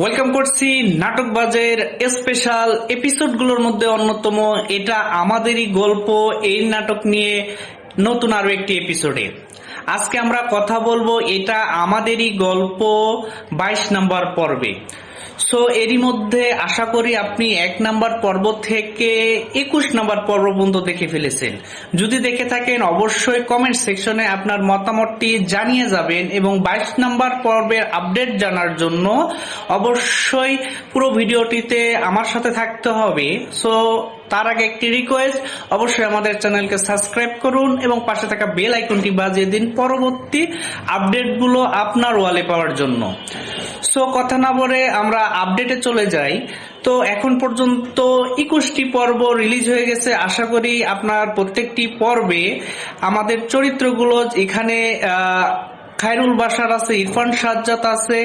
Welcome করছি নাটকবাজের special এপিসোডগুলোর মধ্যে অন্যতম। এটা আমাদেরই গল্প, এই নাটক নিয়ে নতুন আরো একটি এপিসোডে আজকে আমরা কথা বলবো। এটা আমাদেরই গল্প 22 নাম্বার পর্বে। সো এরই মধ্যে আশা করি আপনি 1 নাম্বার পর্ব থেকে 21 নাম্বার পর্ব পর্যন্ত দেখে ফেলেছেন। যদি দেখে থাকেন অবশ্যই কমেন্ট সেকশনে আপনার মতামতটি জানিয়ে যাবেন এবং 22 নাম্বার পর্বের আপডেট জানার জন্য অবশ্যই পুরো ভিডিওটিতে আমার সাথে থাকতে হবে। সো তার আগে একটি রিকোয়েস্ট, অবশ্যই আমাদের চ্যানেলকে সাবস্ক্রাইব করুন এবং পাশে থাকা বেল আইকনটি বাজিয়ে দিন পরবর্তী আপডেটগুলো আপনার ওয়ালে পাওয়ার জন্য। সো কথা না বলে আমরা আপডেটে চলে যাই। তো এখন পর্যন্ত 21টি পর্ব রিলিজ হয়ে গেছে। আশা করি আপনার প্রত্যেকটি পর্বে আমাদের চরিত্রগুলো এখানে খায়রুল বাশার আছে, ইরফান সাজ্জাদ আছে,